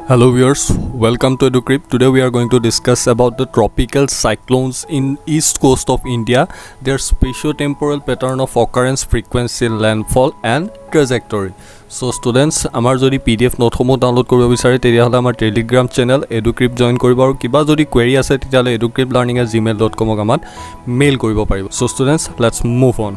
Hello viewers, welcome to Educrypt. Today we are going to discuss about the tropical cyclones in east coast of India, their spatio-temporal pattern of occurrence, frequency, landfall and trajectory. So students, amar jodi PDF note homo download koribo bisare teria hola amar Telegram channel Educrypt join koribo aru kiba jodi query ase titale educryptlearning@gmail.com amat mail koribo paribo. So students, let's move on.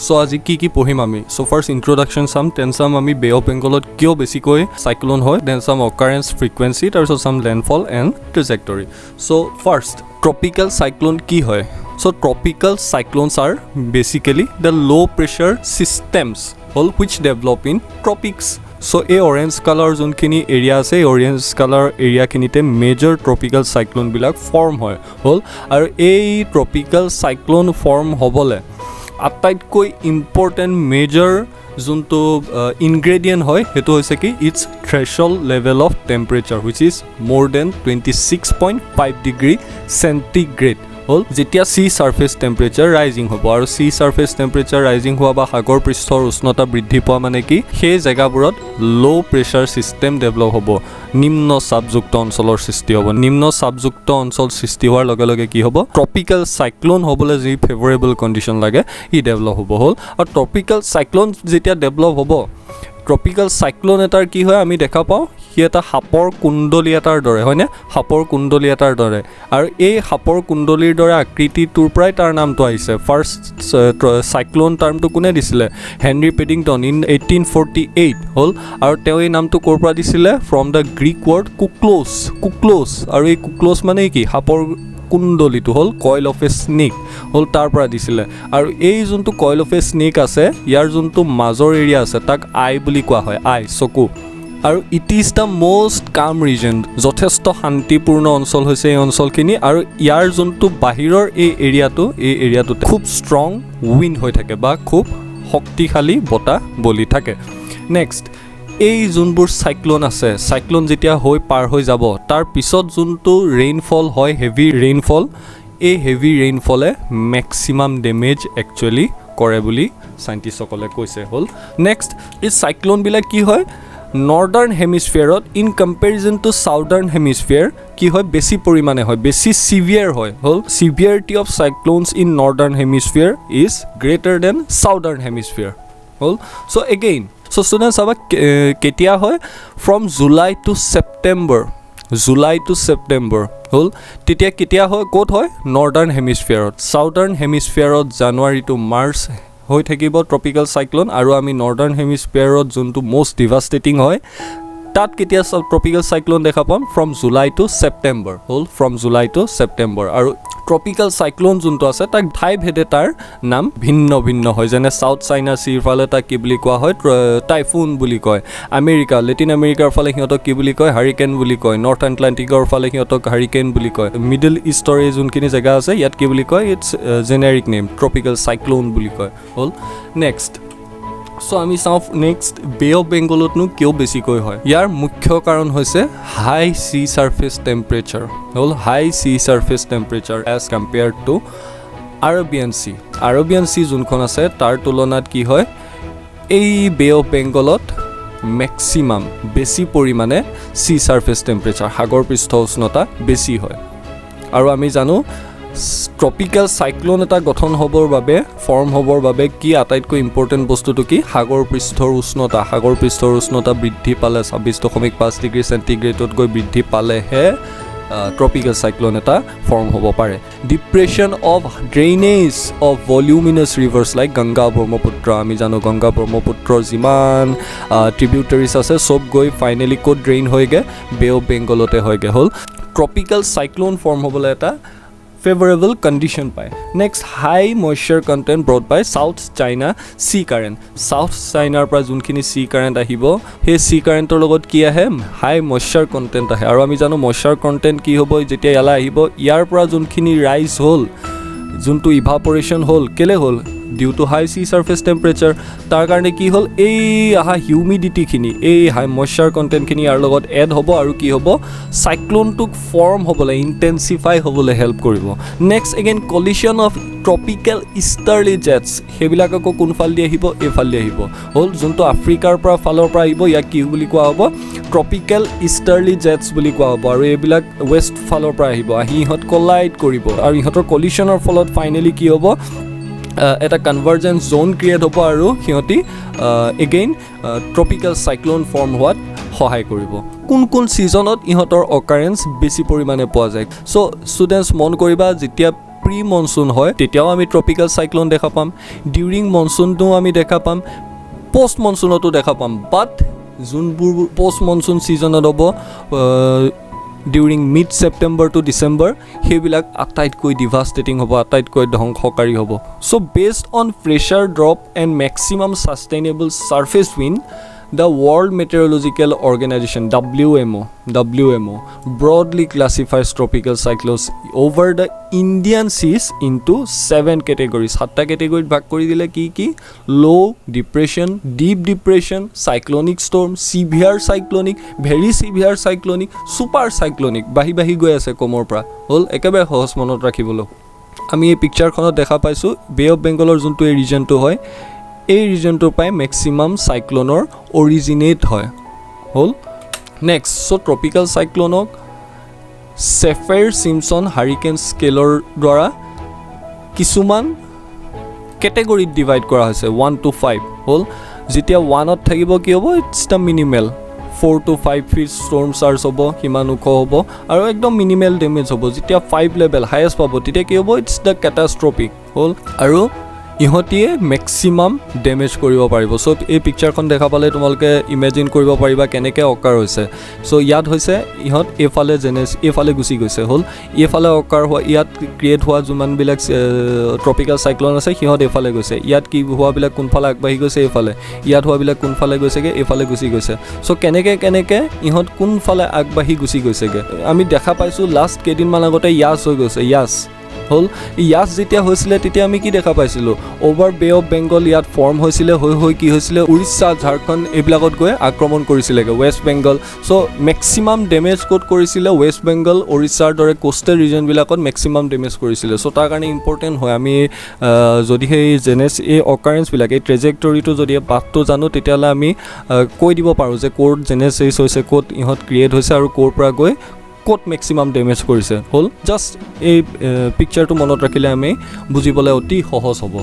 So আজি কি পঢ়িম আমি so first introduction some then some আমি Bay of Bengal কিয় বেছিকৈ cyclone হয় then some occurrence frequency তাৰপিছত some landfall and trajectory. So first tropical cyclone কি হয় so tropical cyclones are basically the low pressure systems all which develop in tropics. So a orange color যোনখিনি area আছে orange color area খিনিতে major tropical cyclone বিলাক form হয় হল আৰু এই tropical cyclone form হ'বলে আটাইতকৈ ইম্পৰ্টেণ্ট মেজৰ যোনটো ইনগ্ৰেডিয়েণ্ট হয় সেইটো হৈছে কি it's threshold level of temperature which is more than 26.5 degree centigrade হল যেতিয়া সি সাৰফেস টেম্পাৰেচাৰ ৰাইজিং হ'ব আৰু সি সাৰফেস টেম্পাৰেচাৰ ৰাইজিং হোৱা বা সাগৰ পৃষ্ঠৰ উষ্ণতা বৃদ্ধি পোৱা মানে কি সেই জায়গাবোৰত লো প্ৰেছাৰ সিস্টেম ডেভেলপ হ'ব নিম্ন চাপযুক্ত অঞ্চলৰ সৃষ্টি হ'ব নিম্ন চাপযুক্ত অঞ্চল সৃষ্টি হোৱাৰ লগে লগে কি হ'ব ট্ৰপিক্যাল সাইক্লোন হ'বলৈ যি ফেভৰেবল কন্ডিশন লাগে ই ডেভেলপ হ'ব হল আৰু ট্ৰপিক্যাল সাইক্লোন যেতিয়া ডেভেলপ হ'ব ট্ৰপিক্যাল সাইক্লোন এটাৰ কি হয় আমি দেখা পাওঁ কি এটা হাপৰ কুণ্ডলী এটাৰ দৰে হয়নে হাপৰ কুণ্ডলী এটাৰ দৰে আৰু এই হাপৰ কুণ্ডলীৰ দৰে আকৃতিটোৰ পৰাই তাৰ নামটো আহিছে ফাৰ্ষ্ট সাইক্লোন টাৰ্মটো কোনে দিছিলে হেনৰি পেডিংটন ইন 1848 হল আৰু তেওঁ এই নামটো ক'ৰ পৰা দিছিলে ফ্ৰম দ্য গ্ৰীক ৱৰ্ড কুক্লোছ আৰু এই কুক্লোছ মানে কি হাপৰ কুণ্ডলীটো হল কইল অফ এ স্নেক হল তাৰ পৰা দিছিলে আৰু এই যোনটো কইল অফ এ স্নেক আছে ইয়াৰ যোনটো মাজৰ এৰিয়া আছে তাক আই বুলি কোৱা হয় আই চকু আৰু ইট ইজ দ্য মোষ্ট কাম ৰিজন যথেষ্ট শান্তিপূৰ্ণ অঞ্চল হৈছে এই অঞ্চলখিনি আৰু ইয়াৰ যোনটো বাহিৰৰ এই এৰিয়াটোতে খুব ষ্ট্ৰং উইণ্ড হৈ থাকে বা খুব শক্তিশালী বতাহ বলি থাকে নেক্সট এই যোনবোৰ সাইক্লোন আছে সাইক্লোন যেতিয়া হৈ পাৰ হৈ যাব তাৰ পিছত যোনটো ৰেইনফল হয় হেভি ৰেইনফল এই হেভি ৰেইনফলে ম্যাক্সিমাম ডেমেজ একচুয়ালি কৰে বুলি সাইন্টিষ্টসকলে কৈছে হল নেক্সট এই সাইক্লোন বিলাক কি হয় নৰ্দাৰ্ণ হেমিস্ফিয়াৰত in comparison to southern hemisphere কি হয় বেছি পৰিমাণে হয় বেছি সিভিয়াৰ হয় হল severity of cyclones in northern hemisphere is greater than southern hemisphere হল so again So students have ketia hoy from July to September hol titia ketia hoy kot hoy northern hemisphere southern hemisphere January to March hoy thakibo tropical cyclone aru ami northern hemisphere juntu most devastating hoy tat ketia tropical cyclone dekha pam from July to September hol from July to September aru tropical cyclone junto ase tak thai bhede tar nam bhinno hoy jene south china sea fale ta ki buli koa hoy typhoon buli koy america latin america fale hiotok ki buli koy hurricane buli koy north atlantic or fale hiotok hurricane buli koy middle east or junkini jaga ase yat ki buli koy it's generic name tropical cyclone buli koy hol next So আমি চাও next be of বেংগলত নো কিয় বেছি কই হয় ইয়াৰ মুখ্য কাৰণ হৈছে high sea surface temperature হল high sea surface temperature as compared to Arabian sea যোনখন আছে তাৰ তুলনাত কি হয় এই বে অফ বেংগলত ম্যাক্সিমাম বেছি পৰিমাণে সি সাৰফেস টেম্পাৰেচাৰ সাগৰ পৃষ্ঠ উষ্ণতা বেছি হয় আৰু আমি জানো ট্ৰপিক্যাল সাইক্লোন এটা গঠন হ'বৰ বাবে ফৰ্ম হ'বৰ বাবে কি আটাইতকৈ ইম্পৰ্টেন্ট বস্তুটো কি সাগৰ পৃষ্ঠৰ উষ্ণতা বৃদ্ধি পালে 26.5 ডিগ্ৰী সেন্টিগ্ৰেডত গৈ বৃদ্ধি পালেহে ট্ৰপিক্যাল সাইক্লোন এটা ফৰ্ম হ'ব পাৰে depression of drainage of voluminous rivers like Ganga Brahmaputra আমি জানো গংগা ব্ৰহ্মপুত্ৰৰ যিমান ট্ৰিবিউটাৰিজ আছে সব গৈ ফাইনেলি কোড ড্ৰেইন হয়গে বে অফ বেংগলতে হয়গে হল ট্ৰপিক্যাল সাইক্লোন ফৰ্ম হ'বলৈ এটা favorable condition pai next high moisture content brought by south china sea current south china pra junkhini sea current ahibo he sea current or logot ki ahe high moisture content ahe aru ami jano moisture content ki hobo jetia yala ahibo yar pra junkhini rise hol juntu evaporation hol kele hol due to high sea surface temperature তাৰ কাৰণে কি হ'ল এই আহা হিউমিডিটিখিনি এই হাই মইশ্চাৰ কণ্টেণ্টখিনি ইয়াৰ লগত add হ'ব আৰু কি হ'ব চাইক্লোনটোক ফৰ্ম হ'বলৈ ইণ্টেনচিফাই হ'বলৈ হেল্প কৰিব নেক্সট এগেইন কলিশ্যন অফ ট্ৰপিকেল ইষ্টাৰ্লি জেটছ সেইবিলাক আকৌ কোনফালেদি আহিব এইফালেদি আহিব হ'ল যোনটো আফ্ৰিকাৰ ফালৰ পৰা আহিব ইয়াক কি বুলি কোৱা হ'ব ট্ৰপিকেল ইষ্টাৰ্লি জেটছ বুলি কোৱা হ'ব আৰু এইবিলাক ৱেষ্ট ফালৰ পৰা আহিব আহি ইহঁত কলাইড কৰিব আৰু ইহঁতৰ কলিশ্যনৰ ফলত ফাইনেলি কি হ'ব এটা কনভাৰ্জেন্স জোন ক্ৰিয়েট হ'ব আৰু সিহঁতি এগেইন ট্ৰপিকেল চাইক্লোন ফৰ্ম হোৱাত সহায় কৰিব কোন ছিজনত ইহঁতৰ অকাৰেঞ্চ বেছি পৰিমাণে পোৱা যায় চ' ষ্টুডেণ্টছ মন কৰিবা যেতিয়া প্ৰি মনচুন হয় তেতিয়াও আমি ট্ৰপিকেল চাইক্লোন দেখা পাম ডিউৰিং মনচুনটো আমি দেখা পাম পোষ্ট মনচুনতো দেখা পাম বাট যোনবোৰ পোষ্ট মনচুন ছিজনত হ'ব during mid September to December সেইবিলাক আটাইতকৈ ডিভাষ্টেটিং হ'ব আটাইতকৈ ধ্বংসকাৰী হ'ব so' based on pressure drop and maximum sustainable surface wind The World Meteorological Organization WMO broadly classifies tropical cyclones over the Indian seas into 7 categories. 7টা category ভাগ কৰি দিলে কি low depression, deep depression, cyclonic storm, severe cyclonic, very severe cyclonic, super cyclonic বাহি গৈ আছে কমৰ পৰা হল একেবাৰে সহজ মনত ৰাখিবলৈ আমি এই পিকচাৰখনত দেখা পাইছো বে অফ বেংগলৰ যোনটো এই ৰিজনটো হয় এই ৰিজনটোৰ পাই মেক্সিমাম সাইক্লোনৰ অৰিজিনেট হয় হল নেক্সট সো ট্ৰপিকেল সাইক্লোনক সেফায়াৰ সিম্পসন হাৰিকেন স্কেলৰ দ্বাৰা কিছুমান ক্যাটেগৰীত ডিভাইড কৰা হৈছে 1 to 5 হল যেতিয়া 1ত থাকিব কি হ'ব it's da minimal 4 to 5 feet storm surge হ'ব কিমান ওখ হ'ব আৰু একদম মিনিমাল ড্যামেজ হ'ব যেতিয়া 5 লেভেল হাইয়েষ্ট পাব তেতিয়া কি হ'ব ইটস দা ক্যাটাস্ট্ৰফিক হল আৰু ইহঁতিয়ে মেক্সিমাম ড্যামেজ কৰিব পাৰিব সো এই পিকচাৰখন দেখা পালে তোমালোকে ইমেজিন কৰিব পাৰিবা কেনেকৈ অকাৰ হৈছে সো ইয়াত হৈছে ইহঁত এফালে জেনেছ এফালে গুচি গৈছে হল এফালে অকাৰ হোৱা ইয়াত ক্ৰিয়েট হোৱা যিমানবিলাক ট্ৰপিকেল সাইক্লোন আছে সিহঁত এফালে গৈছে ইয়াত কি হোৱাবিলাক কোনফালে আগবাঢ়ি গৈছে এফালে ইয়াত হোৱাবিলাক কোনফালে গৈছেগে এফালে গুচি গৈছে সো কেনেকৈ ইহঁত কোনফালে আগবাঢ়ি গুচি গৈছেগে আমি দেখা পাইছো লাষ্ট কেইদিনমান আগতে ইয়াছ হৈ গৈছে ইয়াছ হল ইয়াছ যেতিয়া হৈছিলে তেতিয়া আমি কি দেখা পাইছিলো ওভাৰ বে অফ বেংগল ইয়াত ফৰ্ম হৈছিলে হৈ কি হৈছিলে উৰিষ্যা ঝাৰখণ্ড এইবিলাকত গৈ আক্ৰমণ কৰিছিলেগে West Bengal so maximum damage caused কৰিছিলে ৱেষ্ট বেংগল উৰিষ্যাৰ দৰে কোষ্টেল ৰিজনবিলাকত মেক্সিমাম ড্যামেজ কৰিছিলে সো তাৰ কাৰণে ইম্পৰ্টেণ্ট হয় আমি যদি সেই জেনেছ এই অকাৰেঞ্চবিলাক এই ট্ৰেজেক্টৰীটো যদি পাথটো জানো তেতিয়াহ'লে আমি কৈ দিব পাৰোঁ যে ক'ত জেনেছিছ হৈছে ক'ত ইহঁত ক্ৰিয়েট হৈছে আৰু ক'ৰ পৰা গৈ ক'ত মেক্সিমাম ড্যামেজ কৰিছে হল জাস্ট এই পিকচাৰটো মনত ৰাখিলে আমি বুজিবলৈ অতি সহজ হ'ব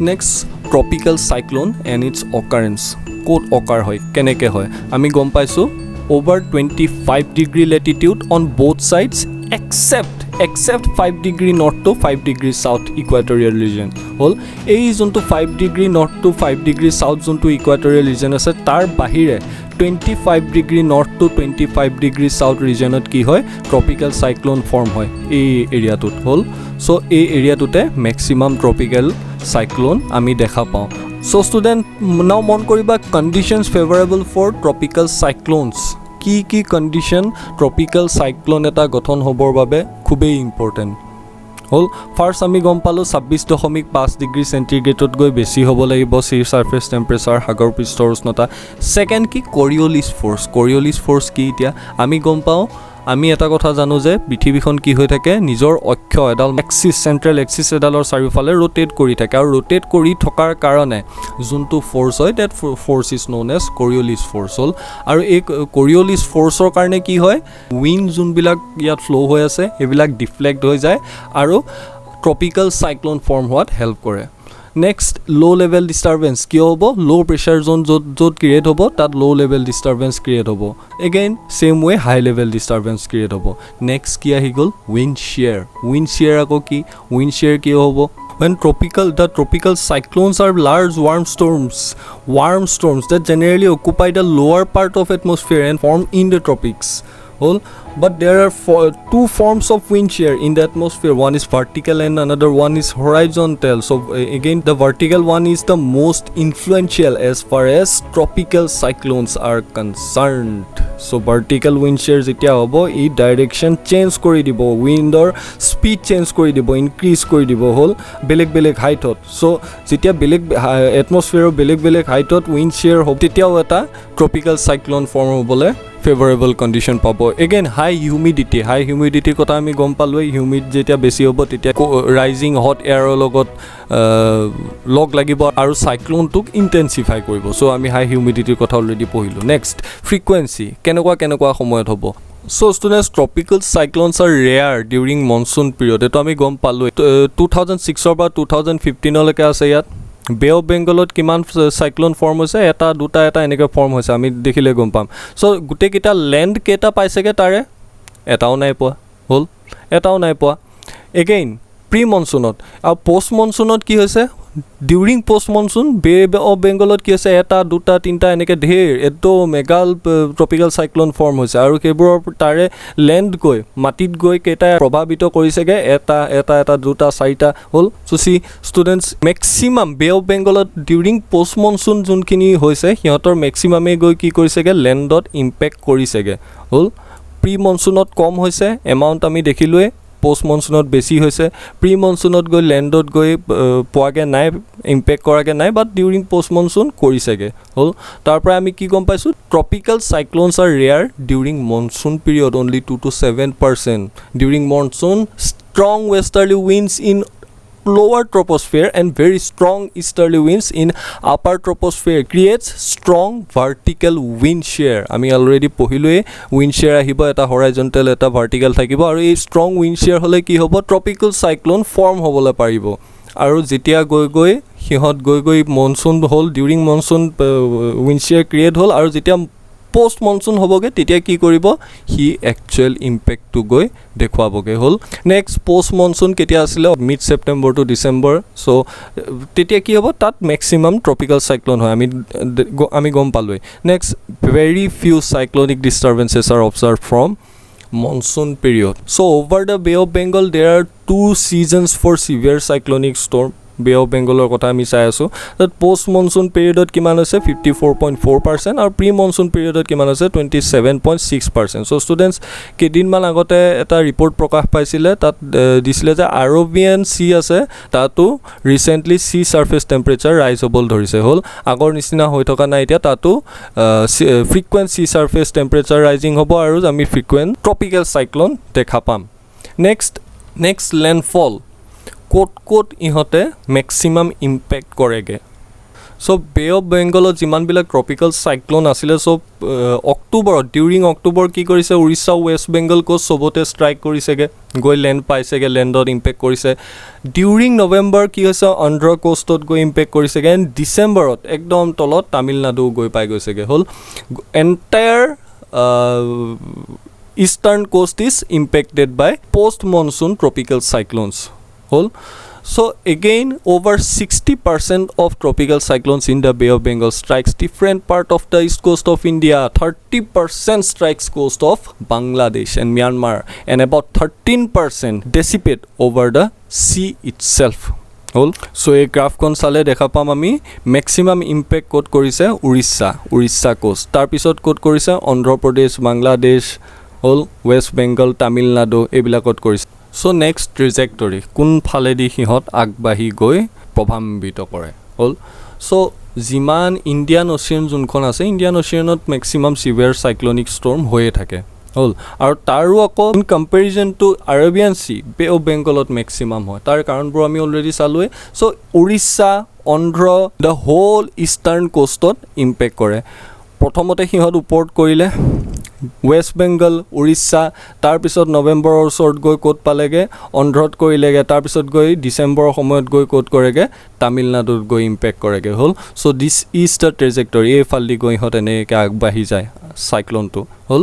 next tropical cyclone and its occurrence ক'ত অকাৰ হয় কেনেকৈ হয় আমি গম পাইছোঁ over 25 degree latitude on both sides except 5 degree north to 5 degree south equatorial region hol ei jonto 5 degree north to 5 degree south jonto equatorial region ase tar bahire 25 degree north to 25 degree south regionot ki hoy tropical cyclone form hoy ei area tut hol so ei area tute maximum tropical cyclone ami dekha pao so student now mon koriba conditions favorable for tropical cyclones কি condition tropical cyclone এটা গঠন হ'বৰ বাবে খুবেই important হল first আমি গম পালো 26.5 degree সেন্টিগ্ৰেডত গৈ বেছি হ'ব লাগিব সি সাৰফেস টেম্পাৰেচাৰ সাগৰ পৃষ্ঠৰ উষ্ণতা সেকেন্ড কি কৰিঅলিছ ফোৰ্স কি এতিয়া আমি গম পাও আমি এটা কথা জানো যে পৃথিৱীখন কি হৈ থাকে নিজৰ অক্ষ এডাল এক্সিস সেন্ট্ৰেল এক্সিস এডালৰ চাৰিওফালে ৰোটেট কৰি থাকে আৰু ৰোটেট কৰি থকাৰ কাৰণে যোনটো ফোৰ্স হয় that force is known as Coriolis force হল আৰু এই কৰিঅলিছ ফোৰ্সৰ কাৰণে কি হয় উইণ্ড যোনবিলাক ইয়াত ফ্লো হৈ আছে এইবিলাক ডিফ্লেক্ট হৈ যায় আৰু ট্ৰপিকেল সাইক্লোন ফৰ্ম হোৱাত হেল্প কৰে নেক্সট লো লেভেল ডিস্টাৰবেন্স কি হ'ব লো প্ৰেছাৰ জোন য'ত ক্ৰিয়েট হ'ব তাত লো লেভেল ডিস্টাৰবেন্স ক্ৰিয়েট হ'ব এগেইন সেম ওয়ে হাই লেভেল ডিস্টাৰবেন্স ক্ৰিয়েট হ'ব নেক্সট কি আহি গ'ল উইণ্ড শিয়াৰ আকৌ কি উইণ্ড শিয়াৰ কি হ'ব when the tropical cyclones are large warm storms that generally occupy the lower part of atmosphere and form in the tropics But there are two forms of wind shear in the atmosphere. One is vertical and another one is horizontal. So again, the vertical one is the most influential as far as tropical cyclones are concerned. So vertical wind shear যেতিয়া হ'ব ই direction change কৰি দিব, উইণ্ডৰ speed change কৰি দিব, increase কৰি দিব হ'ল বেলেগ বেলেগ হাইটত। সো যেতিয়া বেলেগ এটমস্ফিয়াৰৰ বেলেগ বেলেগ হাইটত উইণ্ড shear হ'ব তেতিয়াও এটা ট্ৰপিকেল সাইক্লোন ফৰ্ম হ'বলৈ ফেভৰেবল কণ্ডিশ্যন পাব। এগেইন হাই হিউমিডিটিৰ কথা আমি গম পালোঁৱেই, হিউমিড যেতিয়া বেছি হ'ব তেতিয়া ৰাইজিং হট এয়াৰৰ লগত লগ লাগিব আৰু চাইক্লোনটোক ইণ্টেনচিফাই কৰিব। চ' আমি হাই হিউমিডিটিৰ কথা অলৰেডি পঢ়িলোঁ। নেক্সট ফ্ৰিকুৱেঞ্চি কেনেকুৱা সময়ত হ'ব। So students, tropical cyclones are rare during monsoon period. এটো আমি গম পালোঁ 2006 পৰা 2015 লৈকে আছে ইয়াত। বে অফ বেংগলত কিমান সাইক্লোন ফৰ্ম হৈছে, এটা দুটা এটা এনেকৈ ফৰ্ম হৈছে, আমি দেখিলে গম পাম। চ' গোটেইকেইটা লেণ্ড কেইটা পাইছেগৈ তাৰে এটাও নাই পোৱা। এগেইন প্ৰি মনচুনত আৰু পষ্ট মনচুনত কি হৈছে, during post monsoon Bay of বেংগলত কি হৈছে এটা দুটা তিনিটা এনেকৈ ঢেৰ একদম মেগাল ট্ৰপিকেল চাইক্লোন ফৰ্ম হৈছে আৰু সেইবোৰৰ তাৰে লেণ্ড গৈ মাটিত গৈ কেইটা প্ৰভাৱিত কৰিছেগৈ এটা দুটা চাৰিটা হ'ল। So' see students maximum Bay of বেংগলত ডিউৰিং পষ্ট মনচুন যোনখিনি হৈছে সিহঁতৰ মেক্সিমামেই গৈ কি কৰিছেগৈ লেণ্ডত ইম্পেক্ট কৰিছেগৈ হ'ল। প্ৰি মনচুনত কম হৈছে এমাউণ্ট আমি দেখিলোঁৱেই, পষ্ট মনচুনত বেছি হৈছে, প্ৰি মনচুনত গৈ লেণ্ডত গৈ পোৱাকৈ নাই, ইম্পেক্ট কৰাকৈ নাই, বাট ডিউৰিং পষ্ট মনচুন কৰিছেগৈ হ'ল। তাৰ পৰা আমি কি গম পাইছোঁ, tropical cyclones are rare during monsoon period, only 2 to 7%। During monsoon strong westerly winds in lower troposphere and very strong easterly winds in upper troposphere creates strong vertical wind shear. আমি already পঢ়িলোৱে wind shear আহিব, এটা horizontal এটা vertical থাকিব আৰু এই strong wind shear হ'লে কি হ'ব, tropical cyclone form হ'বলৈ পাৰিব। আৰু যেতিয়া গৈ সিহঁত গৈ মনচুন হ'ল, during monsoon wind shear create হ'ল আৰু যেতিয়া পষ্ট মনচুন হ'বগৈ তেতিয়া কি কৰিব, সি একচুৱেল ইম্পেক্টটো গৈ দেখুৱাবগৈ হ'ল। নেক্সট পষ্ট মনচুন কেতিয়া আছিলে, মিড ছেপ্টেম্বৰ টু ডিচেম্বৰ। চ' তেতিয়া কি হ'ব, তাত মেক্সিমাম ট্ৰপিকেল চাইক্লোন হয়, আমি গম পালোঁৱেই। Next very few cyclonic disturbances are observe from monsoon period. So over the Bay of Bengal there are 2 seasons for severe cyclonic storm. Bay of বেংগলৰ কথা আমি চাই আছোঁ, তাত পষ্ট মনচুন পিৰিয়ডত কিমান হৈছে 54.4% আৰু প্ৰি মনচুন পিৰিয়ডত কিমান হৈছে 27.6%। চ' ষ্টুডেণ্টছ কেইদিনমান আগতে এটা ৰিপৰ্ট প্ৰকাশ পাইছিলে, তাত দিছিলে যে আৰবিয়ান চি আছে তাতো ৰিচেণ্টলি চি ছাৰ্ফেচ টেম্পাৰেচাৰ ৰাইজ হ'বলৈ ধৰিছে হ'ল, আগৰ নিচিনা হৈ থকা নাই এতিয়া, তাতো frequent C surface temperature rising হ'ব আৰু আমি ফ্ৰিকুৱেণ্ট ট্ৰপিকেল চাইক্লন দেখা পাম। নেক্সট লেণ্ডফল ক'ত ইহঁতে মেক্সিমাম ইম্পেক্ট কৰেগৈ। চ' বে অফ বেংগলত যিমানবিলাক ট্ৰপিকেল চাইক্লন আছিলে চব অক্টোবৰত, ডিউৰিং অক্টোবৰ কি কৰিছে, উৰিষ্যা ৱেষ্ট বেংগল কোষ্ট চবতে ষ্ট্ৰাইক কৰিছেগৈ, গৈ লেণ্ড পাইছেগৈ, লেণ্ডত ইম্পেক্ট কৰিছে। ডিউৰিং নৱেম্বৰ কি হৈছে, অন্ধ্ৰ কোষ্টত গৈ ইম্পেক্ট কৰিছেগৈ, এণ্ড ডিচেম্বৰত একদম তলত তামিলনাডু গৈ পাই গৈছেগৈ হ'ল। Entire eastern coast is impacted by post monsoon tropical cyclones হ'ল। So again over 60% of tropical cyclones in the Bay of Bengal strikes different part of the east coast of India, 30% strikes coast of Bangladesh and Myanmar, and about 13% dissipate over the sea itself হ'ল। চ' এই গ্ৰাফখন চালে দেখা পাম আমি maximum impact ক'ত কৰিছে, Orissa coast, তাৰপিছত ক'ত কৰিছে অন্ধ্ৰপ্ৰদেশ, বাংলাদেশ হ'ল, ৱেষ্ট বেংগল, তামিলনাডু এইবিলাকত কৰিছে। চ' নেক্সট ট্ৰেজেক্টৰী কোনফালেদি সিহঁত আগবাঢ়ি গৈ প্ৰভাৱান্বিত কৰে হ'ল। চ' যিমান ইণ্ডিয়ান অ'চিয়ান যোনখন আছে, ইণ্ডিয়ান অ'চিয়ানত মেক্সিমাম চিভিয়াৰ চাইক্লনিক ষ্টৰ্ম হৈয়ে থাকে হ'ল, আৰু তাৰো আকৌ in comparison to Arabian Sea Bay of বেংগলত মেক্সিমাম হয়। তাৰ কাৰণবোৰ আমি অলৰেডি চালোৱে। So' Orissa, Andhra, the whole eastern কোষ্টত ইম্পেক্ট কৰে। প্ৰথমতে সিহঁত ওপৰত কৰিলে ৱেষ্ট বেংগল, উৰিষ্যা, তাৰপিছত নৱেম্বৰৰ ওচৰত গৈ ক'ত পালেগৈ, অন্ধ্ৰত কৰিলেগৈ, তাৰপিছত গৈ ডিচেম্বৰৰ সময়ত গৈ ক'ত কৰেগৈ, তামিলনাডুত গৈ ইম্পেক্ট কৰেগৈ হ'ল। So' this is the trajectory, এইফালেদি গৈ ইহঁত এনেকৈ আগবাঢ়ি যায় চাইক্লনটো হ'ল।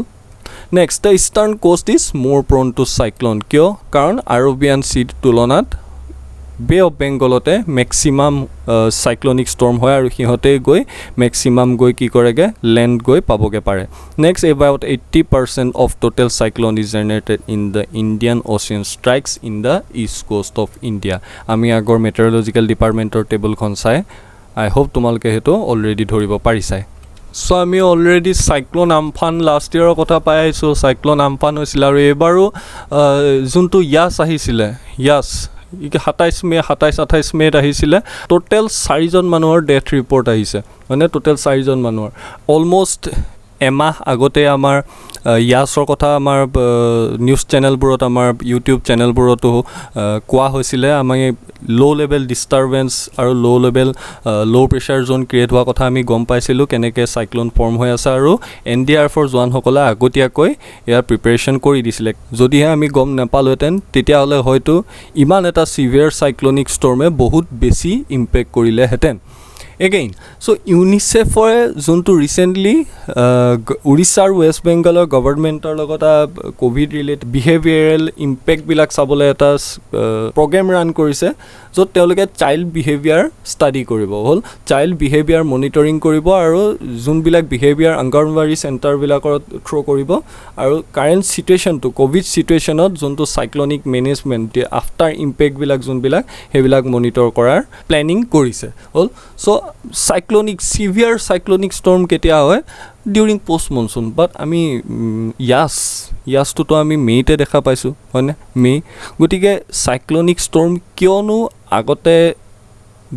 Next the eastern coast is more prone to cyclone, কিয়, কাৰণ আৰবিয়ান চিৰ তুলনাত বে অফ বেংগলতে মেক্সিমাম সাইক্লনিক ষ্টৰ্ম হয় আৰু সিহঁতে গৈ মেক্সিমাম গৈ কি কৰেগে লেণ্ড গৈ পাবগে পাৰে next about 80% of total cyclone is generated in the Indian Ocean strikes in the east coast of India আমি আগৰ মেটেৰিয়লজিক্যাল ডিপাৰ্টমেন্টৰ টেবুলখন চাই I hope তোমালোকে হেতু অলৰেডি ধৰিব পাৰিছাই সো আমি অলৰেডি সাইক্লোন আমফান লাষ্ট ইয়াৰৰ কথা পাই আইছো সাইক্লোন আমফান হৈছিল আৰু এবাৰো যোনটো ইয়াস আহিছিলে ইয়াস 27 মে 28 মেত আহিছিলে টোটাল 4 জন মানুহৰ ডেথ ৰিপৰ্ট আহিছে মানে টোটাল 4 জন মানুহৰ অলমোস্ট এমাহ আগতে আমাৰ ইয়াসৰ কথা আমাৰ নিউজ চেনেলবোৰত আমাৰ ইউটিউব চেনেলবোৰতো কোৱা হৈছিলে আমি লো লেভেল ডিস্টাৰবেন্স আৰু লো লেভেল লো প্ৰেছাৰ জোন ক্ৰিয়েট হোৱা কথা আমি গম পাইছিলোঁ কেনেকৈ সাইক্লোন ফৰ্ম হৈ আছে আৰু এনডিআৰএফৰ জোৱানসকলে আগতীয়াকৈ ইয়াৰ প্ৰিপাৰেশ্যন কৰি দিছিলে যদিহে আমি গম নাপালোহেঁতেন তেতিয়াহ'লে হয়তো ইমান এটা সিভিয়াৰ সাইক্লনিক ষ্টৰ্মে বহুত বেছি ইম্পেক্ট কৰিলেহেঁতেন Again, so UNICEF যোনটো ৰিসেন্টলি উৰিষ্যা আৰু ৱেষ্ট বেংগলৰ গভৰ্ণমেণ্টৰ লগত কোভিড ৰিলেটেড বিহেভিয়াৰেল ইম্পেক্ট বিলাক চাবলৈ এটা প্ৰগ্ৰাম ৰান কৰিছে য'ত তেওঁলোকে চাইল্ড বিহেভিয়াৰ ষ্টাডি কৰিব হ'ল চাইল্ড বিহেভিয়াৰ মনিটৰিং কৰিব আৰু যোনবিলাক বিহেভিয়াৰ অংগনৱাড়ী চেণ্টাৰবিলাকৰ থ্ৰু কৰিব আৰু কাৰেণ্ট সিচুৱেশ্যনটো কোভিড সিচুৱেশ্যনত যোনটো সাইক্লনিক মেনেজমেণ্ট আফটাৰ ইম্পেক্টবিলাক যোনবিলাক সেইবিলাক মনিটৰ কৰাৰ প্লেনিং কৰিছে হ'ল চ' সাইক্লনিক সিভিয়াৰ সাইক্লনিক ষ্টৰ্ম কেতিয়া হয় ডিউৰিং পোষ্ট মনসুন বাট আমি ইয়াসটোতো আমি মেতে দেখা পাইছোঁ হয়নে মে গতিকে সাইক্লনিক ষ্টৰ্ম কিয়নো আগতে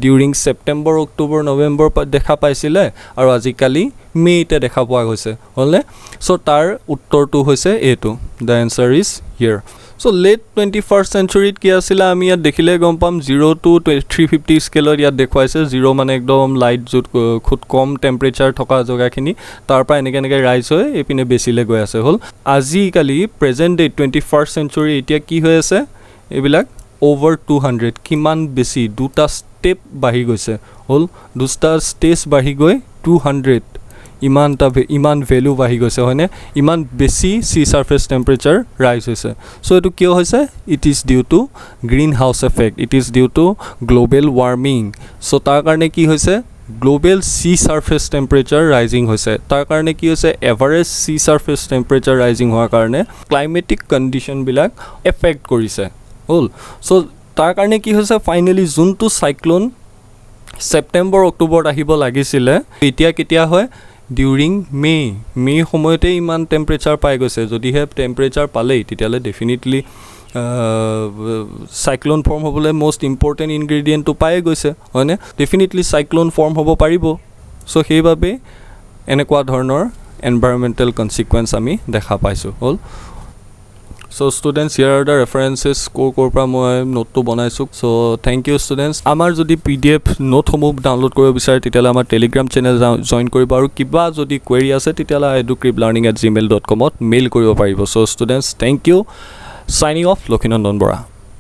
ডিউৰিং ছেপ্টেম্বৰ অক্টোবৰ নৱেম্বৰ দেখা পাইছিলে আৰু আজিকালি মেতে দেখা পোৱা গৈছে হ'লনে চ' তাৰ উত্তৰটো হৈছে এইটো the answer is here So late 21st century কি আছিলে আমি ইয়াত দেখিলে গম পাম 0 to 350 স্কেলত ইয়াত দেখুৱাইছে 0 মানে একদম লাইট য'ত খুব কম টেম্পাৰেচাৰ থকা জেগাখিনি তাৰ পৰা এনেকৈ ৰাইজ হৈ এপিনে বেছিলে গৈ আছে হ'ল আজিকালি প্ৰেজেণ্ট ডে 21st century এতিয়া কি হৈ আছে এইবিলাক over 200 কিমান বেছি দুটা ষ্টেপ বাঢ়ি গৈছে হ'ল দুটা ষ্টেজ বাঢ়ি গৈ 200 ইমান ভ্যালু বাঢ়ি গৈছে হয়নে ইমান বেছি সি সাৰফেস টেম্পাৰেচাৰ ৰাইজ হৈছে সো এটো কিয় হৈছে it is due to greenhouse effect it is due to global warming so তাৰ কাৰণে কি হৈছে global sea surface temperature rising হৈছে তাৰ কাৰণে কি হৈছে average sea surface temperature rising হোৱাৰ কাৰণে ক্লাইমেটিক কণ্ডিশ্যন বিলাক এফেক্ট কৰিছে হ'ল সো তাৰ কাৰণে কি হৈছে ফাইনালি যোনটো সাইক্লোন ছেপ্টেম্বৰ অক্টোবৰত আহিব লাগিছিলে এতিয়া কেতিয়া হয় ডিউৰিং মে সময়তে ইমান টেম্পাৰেচাৰ পাই গৈছে যদিহে টেম্পাৰেচাৰ পালেই তেতিয়ালে ডেফিনেটলি সাইক্লোন ফৰ্ম হ'বলৈ মোষ্ট ইম্পৰ্টেণ্ট ইনগ্ৰেডিয়েণ্টটো পাই গৈছে হয়নে ডেফিনেটলি সাইক্লোন ফৰ্ম হ'ব পাৰিব চ' সেইবাবে এনেকুৱা ধৰণৰ এনভাইৰনমেণ্টেল কনচিকুৱেঞ্চ আমি দেখা পাইছোঁ হ'ল So students, here are the references কৰ পৰা মই নোটটো বনাইছোঁ so thank you students আমাৰ যদি PDF নোটসমূহ ডাউনলোড কৰিব বিচাৰে তেতিয়ালে আমাৰ টেলিগ্ৰাম চেনেল জয়েন কৰিব আৰু কিবা যদি কোৱেৰি আছে তেতিয়ালে educryptlearning@gmail.com ত মেইল কৰিব পাৰিব so students thank you signing off Lakhinandan Borah